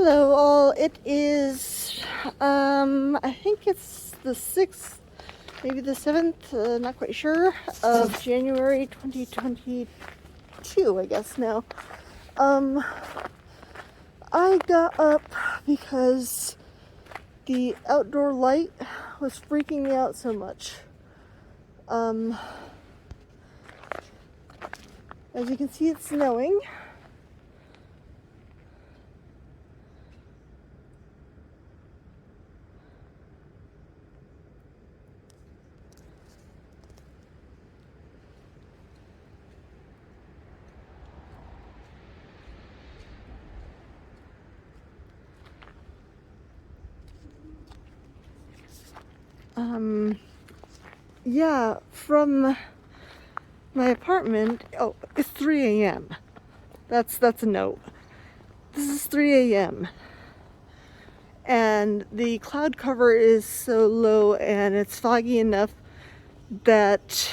Hello all, it is, I think it's the 6th, maybe the 7th, not quite sure, of January 2022, I guess now. I got up because the outdoor light was freaking me out so much. As you can see, it's snowing. Yeah, from my apartment, it's 3 a.m. That's a note. This is 3 a.m. and the cloud cover is so low and it's foggy enough that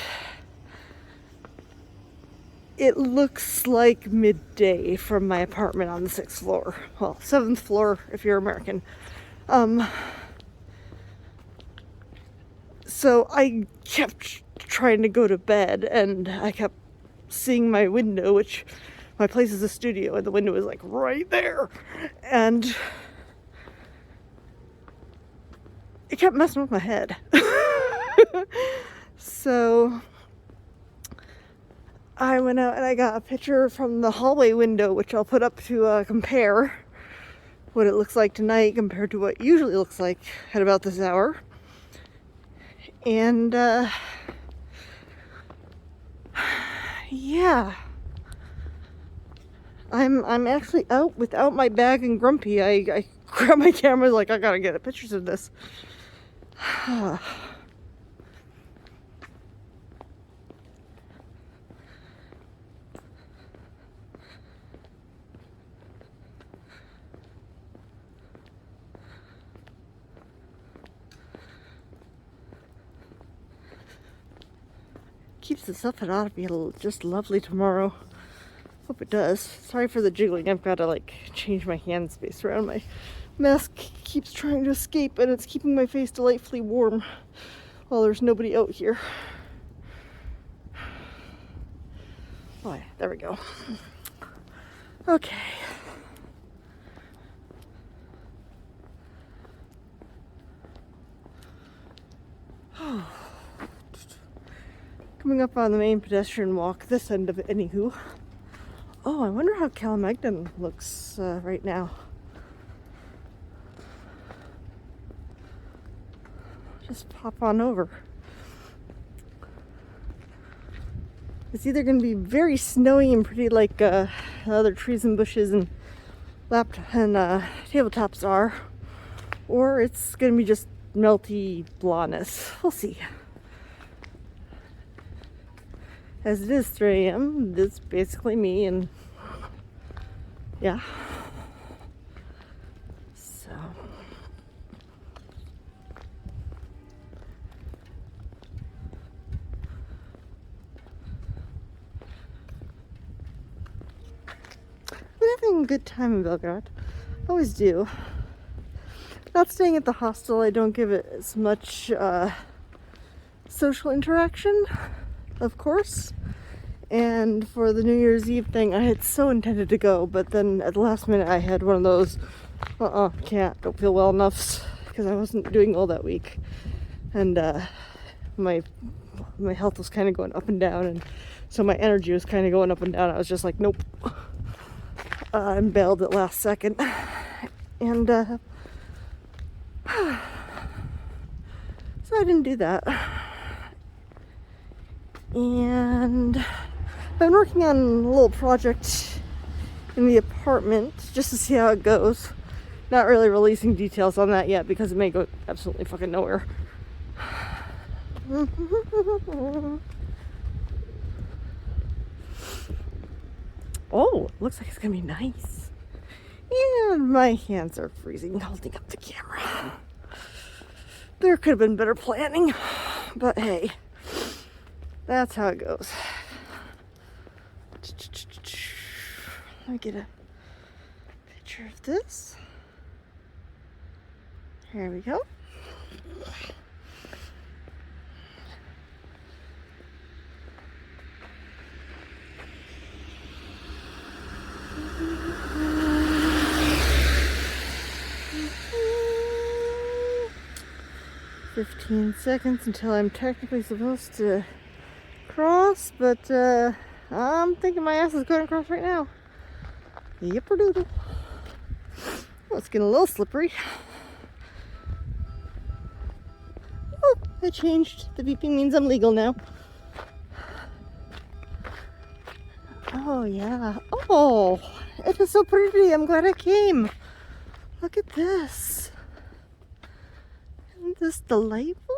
it looks like midday from my apartment on the 6th floor. Well, 7th floor if you're American. So I kept trying to go to bed and I kept seeing my window, which my place is a studio and the window is like right there. And it kept messing with my head. So I went out and I got a picture from the hallway window, which I'll put up to compare what it looks like tonight compared to what it usually looks like at about this hour. And yeah, I'm actually out without my bag and grumpy. I grabbed my camera, like I gotta get pictures of this. Keeps this up, it ought to be just lovely tomorrow. Hope it does. Sorry for the jiggling. I've got to like change my hand space around. My mask keeps trying to escape and it's keeping my face delightfully warm while there's nobody out here. Oh, there we go. Okay. Coming up on the main pedestrian walk, this end of it, anywho. Oh, I wonder how Kalemegdan looks right now. Just pop on over. It's either going to be very snowy and pretty like other trees and bushes and tabletops are, or it's going to be just melty blahness. We'll see. As it is 3 a.m., it's basically me, and yeah. So I'm having a good time in Belgrade. Always do. Not staying at the hostel, I don't give it as much social interaction, of course. And for the New Year's Eve thing, I had so intended to go, but then at the last minute I had one of those don't feel well enough, because I wasn't doing all that week, and my health was kind of going up and down, and so my energy was kind of going up and down. I was just like, nope. And bailed at last second, and so I didn't do that. And I've been working on a little project in the apartment just to see how it goes. Not really releasing details on that yet because it may go absolutely fucking nowhere. Oh, looks like it's gonna be nice. And my hands are freezing holding up the camera. There could have been better planning, but hey, that's how it goes. Let me get a picture of this. Here we go. "15 seconds until I'm technically supposed to cross, but I'm thinking my ass is going across right now. Yipper doodle. Oh, it's getting a little slippery. Oh, I changed. The beeping means I'm legal now. Oh, yeah. Oh, it is so pretty. I'm glad I came. Look at this. Isn't this delightful?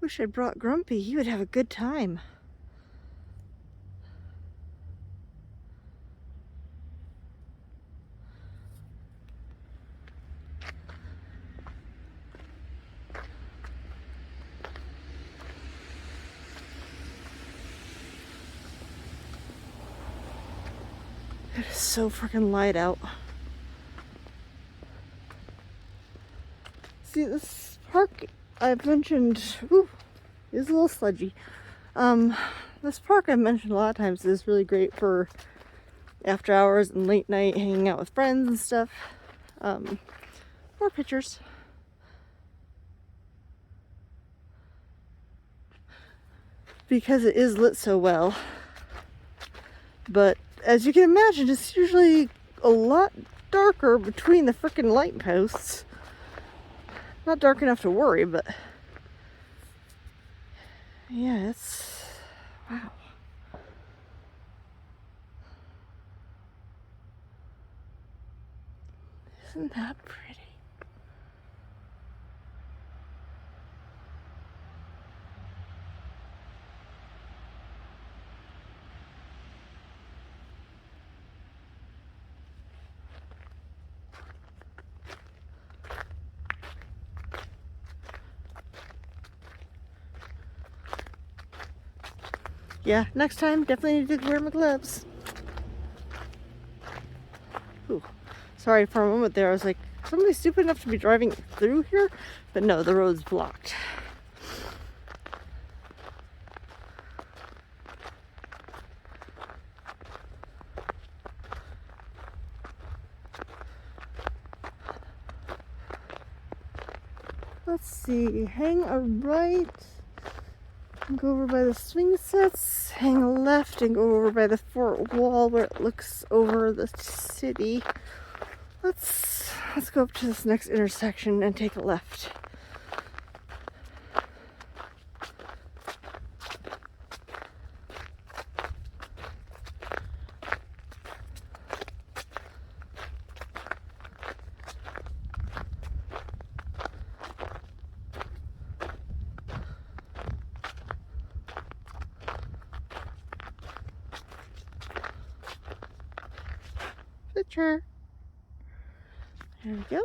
Wish I brought Grumpy. He would have a good time. It is so freaking light out. See, this park I've mentioned, is a little sludgy. This park I've mentioned a lot of times is really great for after hours and late night hanging out with friends and stuff. More pictures. Because it is lit so well. But as you can imagine, it's usually a lot darker between the freaking light posts. Not dark enough to worry, but yeah, it's wow. Isn't that pretty? Yeah, next time definitely need to wear my gloves. Ooh, sorry, for a moment there I was like, somebody stupid enough to be driving through here? But no, the road's blocked. Let's see, hang a right, and go over by the swing sets, hang a left and go over by the fort wall where it looks over the city. Let's go up to this next intersection and take a left. Picture. There we go.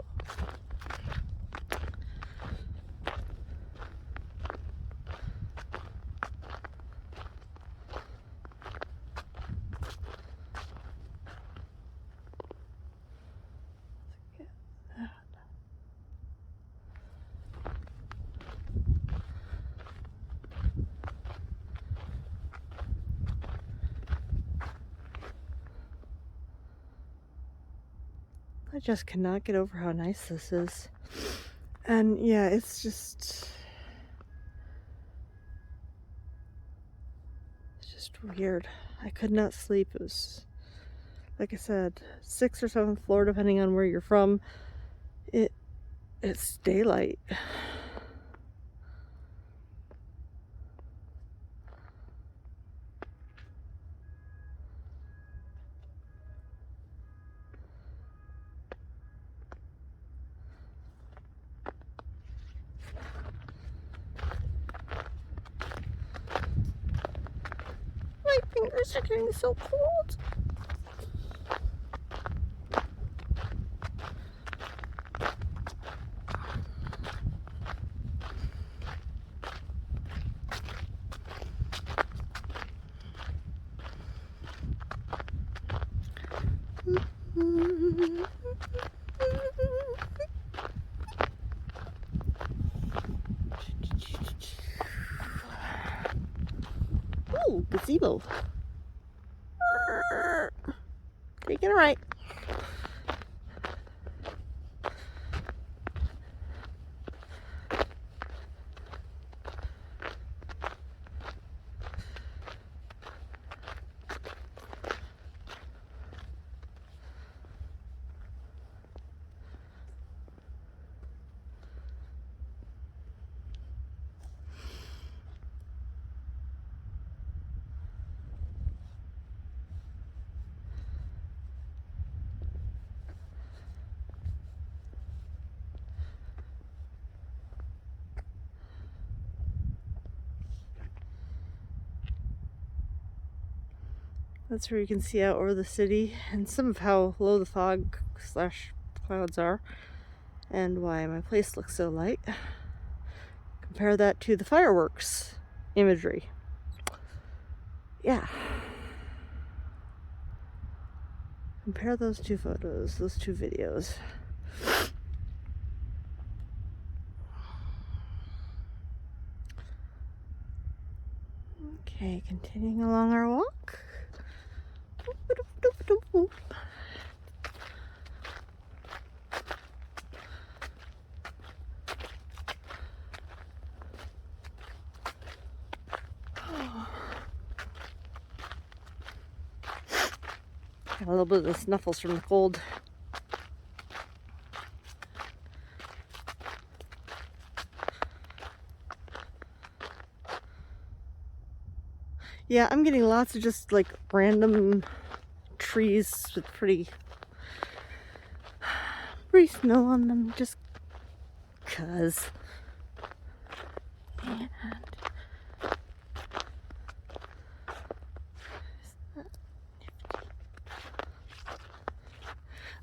I just cannot get over how nice this is. And yeah, it's just weird. I could not sleep. It was, like I said, 6th or 7th floor, depending on where you're from. It's daylight. My fingers are getting so cold. Ooh, gazebo. Taking a right. That's where you can see out over the city and some of how low the fog / clouds are and why my place looks so light. Compare that to the fireworks imagery. Yeah. Compare those two photos, those two videos. Okay, continuing along our walk. Got a little bit of the snuffles from the cold. Yeah, I'm getting lots of just like random trees with pretty snow on them, just 'cause. And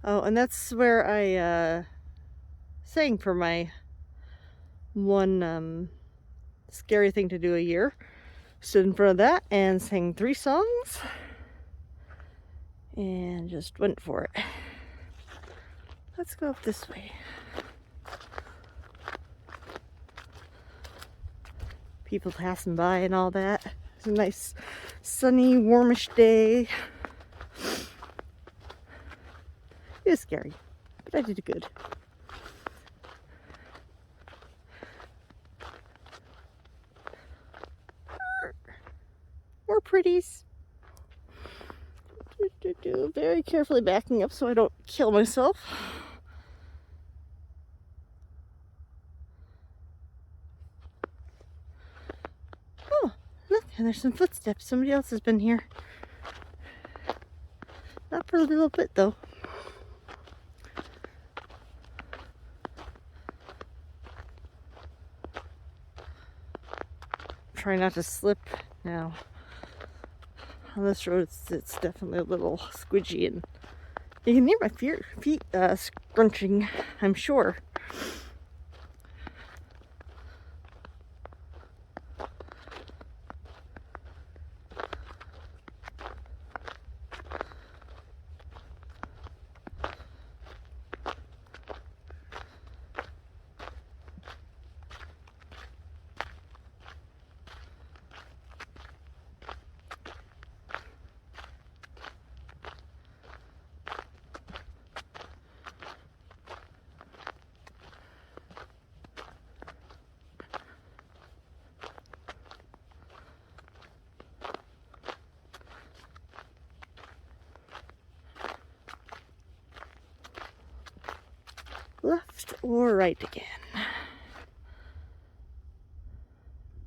oh, and that's where I sang for my one scary thing to do a year. Stood in front of that and sang 3 songs and just went for it. Let's go up this way. People passing by and all that. It's a nice sunny, warmish day. It was scary, but I did good. More pretties. Very carefully backing up so I don't kill myself. Oh, look, and there's some footsteps. Somebody else has been here. Not for a little bit, though. Try not to slip now. On this road, it's definitely a little squidgy, and you can hear my feet scrunching, I'm sure. Left or right again?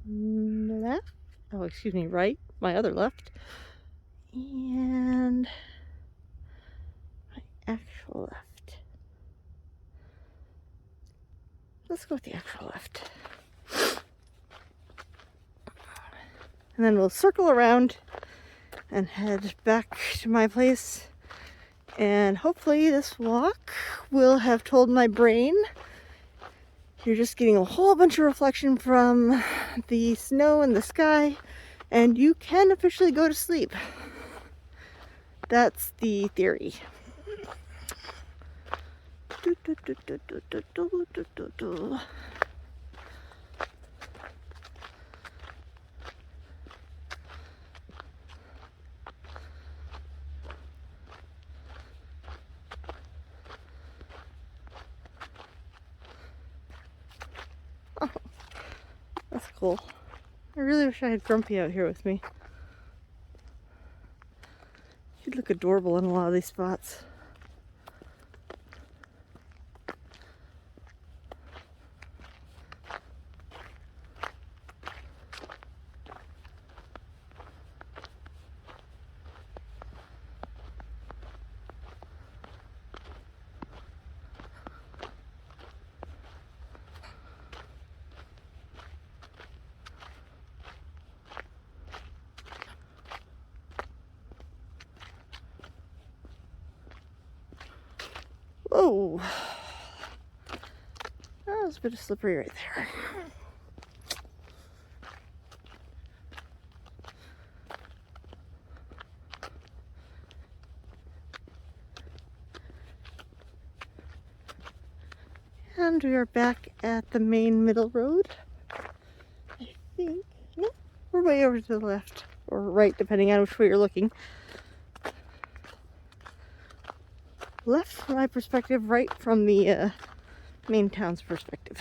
Left. Oh, excuse me, right. My other left. And my actual left. Let's go with the actual left. And then we'll circle around and head back to my place. And hopefully this walk will have told my brain you're just getting a whole bunch of reflection from the snow and the sky, and you can officially go to sleep. That's the theory. cool. I really wish I had Grumpy out here with me. He'd look adorable in a lot of these spots. Whoa! That was a bit of slippery right there. And we are back at the main middle road. I think. No, we're way over to the left or right, depending on which way you're looking. Left from my perspective, right from the main town's perspective.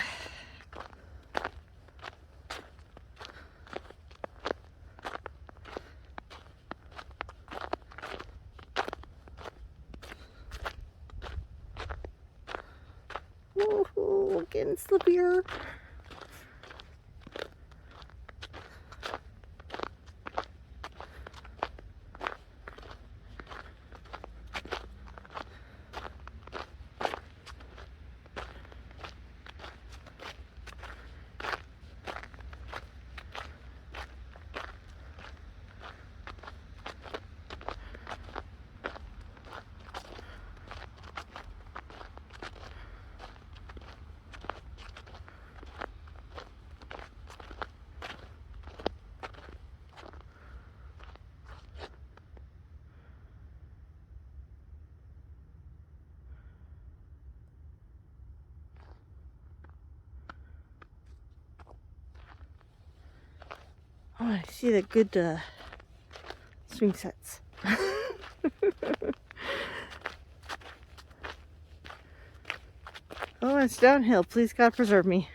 Woohoo, getting slippier. Oh, I see the good swing sets. Oh, it's downhill. Please, God, preserve me.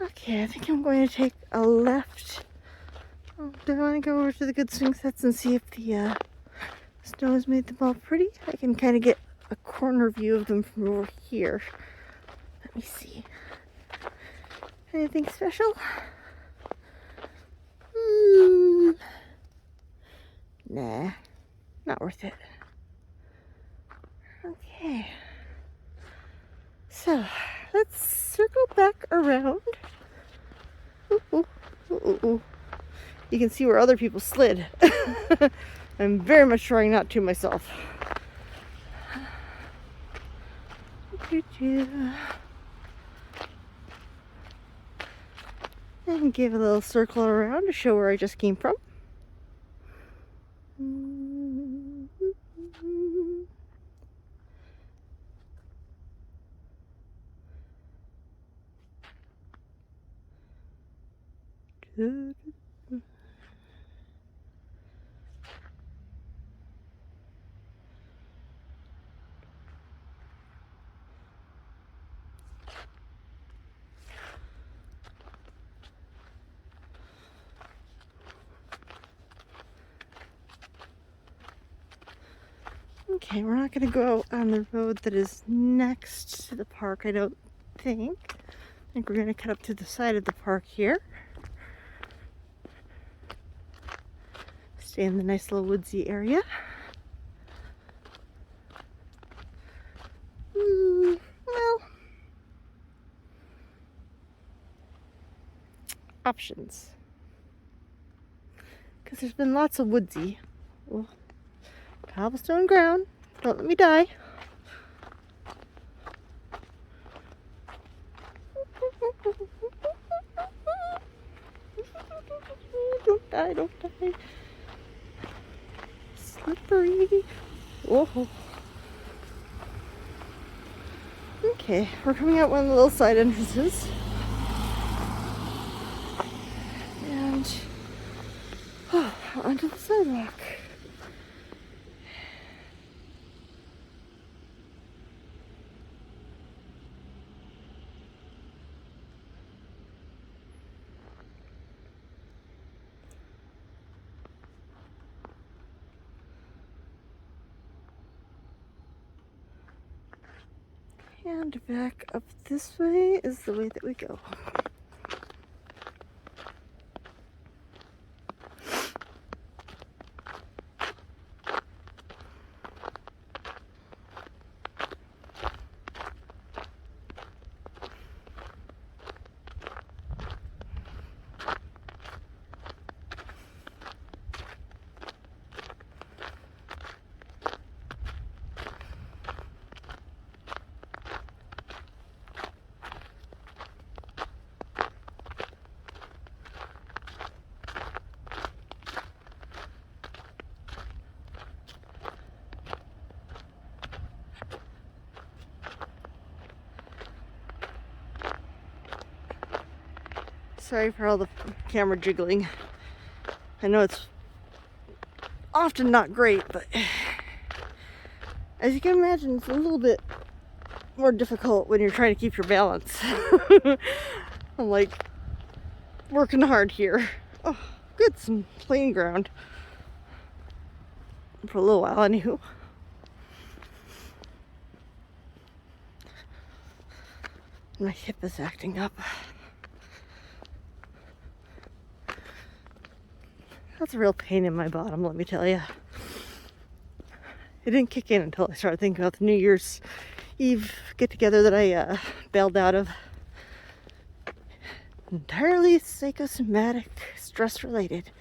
Okay, I think I'm going to take a left. Oh, do I want to go over to the good swing sets and see if the snow has made them all pretty? I can kind of get a corner view of them from over here. Let me see. Anything special? Nah, not worth it. Okay. So, let's circle back around. Ooh, ooh, ooh, ooh. You can see where other people slid. I'm very much trying not to myself. And give a little circle around to show where I just came from. Okay, we're not going to go on the road that is next to the park, I don't think. I think we're going to cut up to the side of the park here. Stay in the nice little woodsy area. Well, options. Because there's been lots of woodsy. Oh, cobblestone ground. Don't let me die. die, don't die. Slippery. Whoa. Okay, we're coming out one of the little side entrances. And onto the sidewalk. And back up this way is the way that we go. Sorry for all the camera jiggling. I know it's often not great, but as you can imagine, it's a little bit more difficult when you're trying to keep your balance. I'm like working hard here. Oh, good, some plain ground. For a little while, anywho. My hip is acting up. That's a real pain in my bottom, let me tell you. It didn't kick in until I started thinking about the New Year's Eve get-together that I bailed out of. Entirely psychosomatic, stress-related.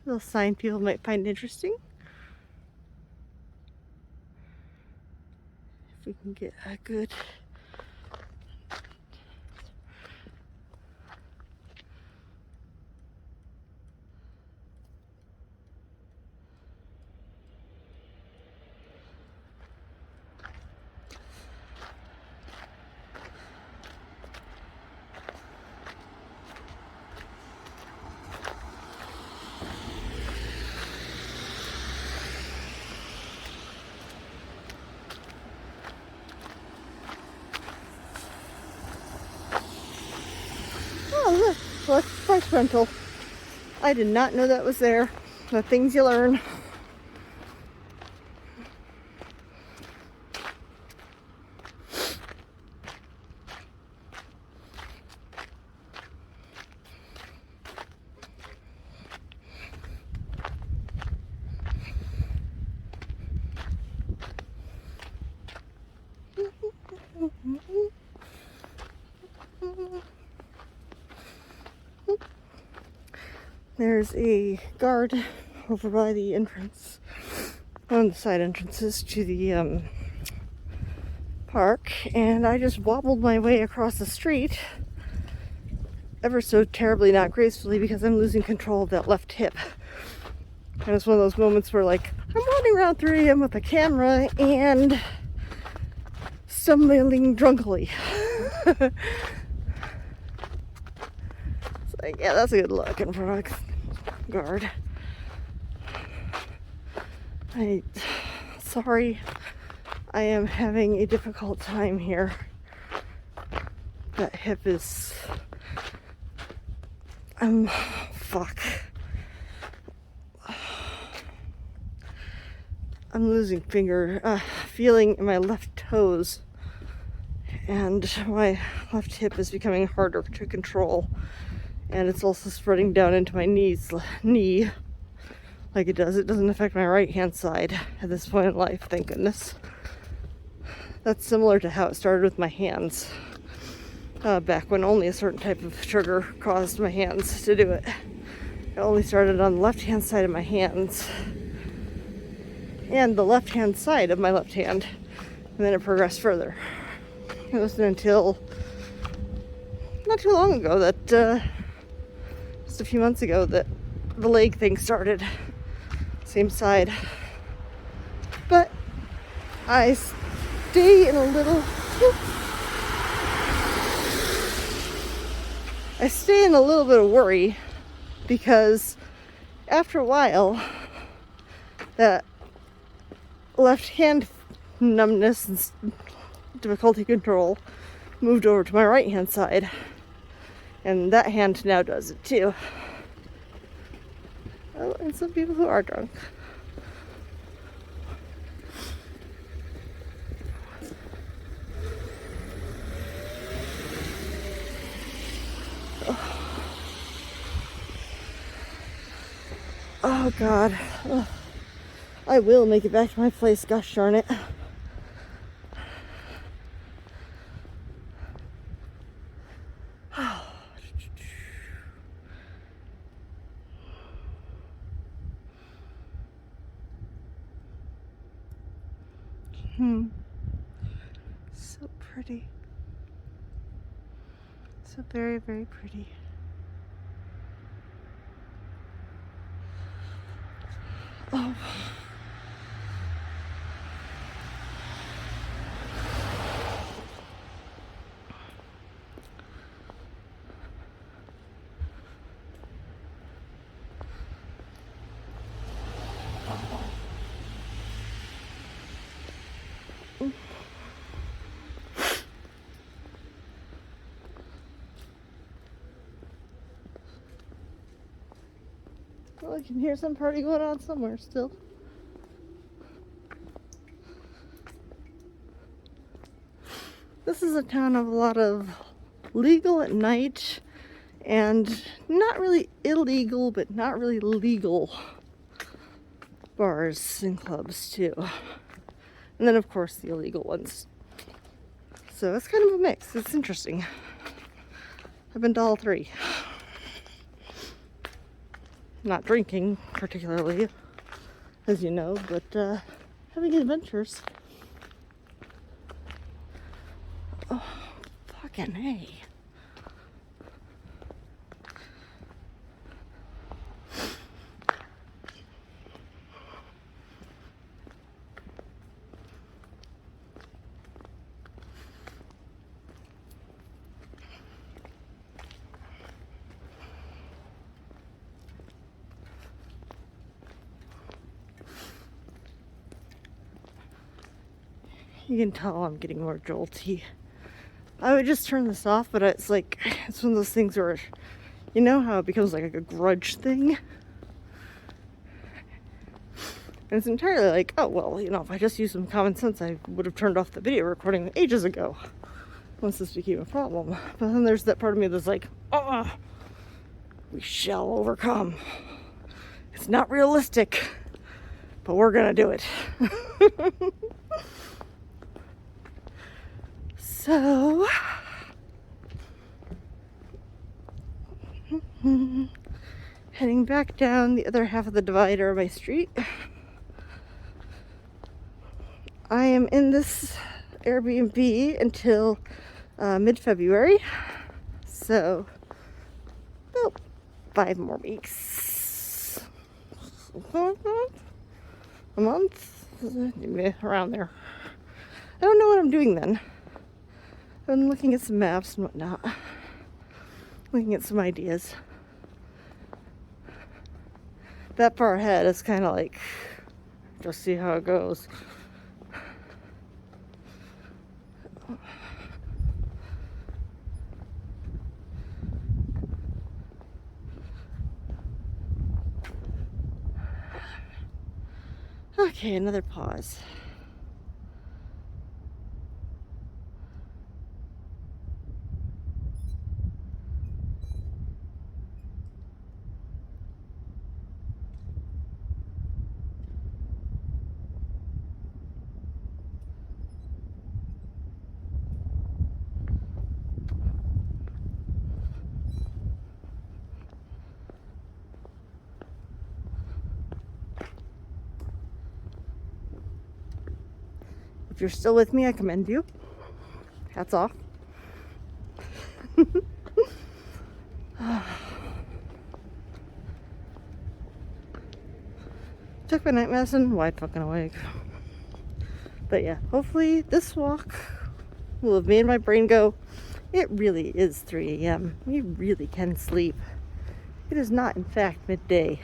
Little sign people might find interesting. If we can get a good... Oh, look, price rental. I did not know that was there. The things you learn. There's a guard over by the entrance, one of the side entrances to the park, and I just wobbled my way across the street, ever so terribly not gracefully, because I'm losing control of that left hip. And it's one of those moments where, like, I'm wandering around 3 a.m. with a camera and stumbling drunkly. It's like, yeah, that's a good look in front of a guard. Sorry, I am having a difficult time here. That hip is, fuck. I'm losing feeling in my left toes, and my left hip is becoming harder to control, and it's also spreading down into my knee like it does. It doesn't affect my right hand side at this point in life, thank goodness. That's similar to how it started with my hands, back when only a certain type of trigger caused my hands to do it. It only started on the left hand side of my hands and the left hand side of my left hand, and then it progressed further. It wasn't until not too long ago that, just a few months ago, that the leg thing started. Same side. But I stay in a little... I stay in a little bit of worry because after a while, that left hand numbness and difficulty control moved over to my right hand side, and that hand now does it too. Oh, and some people who are drunk. Oh God. Oh. I will make it back to my place, gosh darn it. So pretty. So very, very pretty. Oh. Well, I can hear some party going on somewhere still. This is a town of a lot of legal at night and not really illegal, but not really legal bars and clubs too. And then of course the illegal ones. So it's kind of a mix. It's interesting. I've been to all three. Not drinking particularly, as you know, but having adventures. Oh, fucking hey. You can tell I'm getting more jolty. I would just turn this off, but it's like, it's one of those things where, you know how it becomes like a grudge thing? And it's entirely like, oh, well, you know, if I just used some common sense, I would have turned off the video recording ages ago, once this became a problem. But then there's that part of me that's like, we shall overcome. It's not realistic, but we're gonna do it. So, heading back down the other half of the divider of my street. I am in this Airbnb until mid-February, so about 5 more weeks. A month? Around there. I don't know what I'm doing then. I've been looking at some maps and whatnot. Looking at some ideas. That far ahead is kind of like, just see how it goes. Okay, another pause. If you're still with me, I commend you. Hats off. Took my night medicine, wide fucking awake. But yeah, hopefully this walk will have made my brain go, it really is 3 a.m. We really can sleep. It is not, in fact, midday.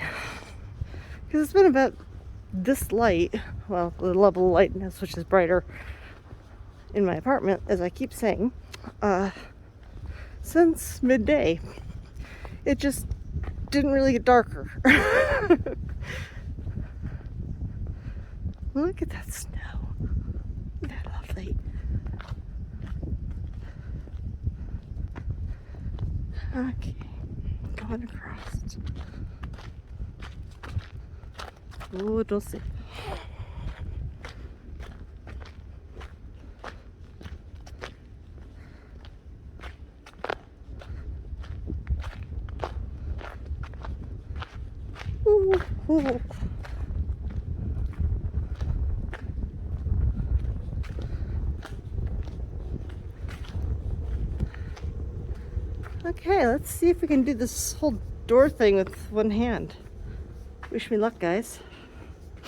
Because it's been about this light, well, the level of lightness, which is brighter in my apartment, as I keep saying, since midday. It just didn't really get darker. Look at that snow. Isn't that lovely? Okay, going across. Oh, don't see. Ooh, ooh. Okay, let's see if we can do this whole door thing with one hand. Wish me luck, guys.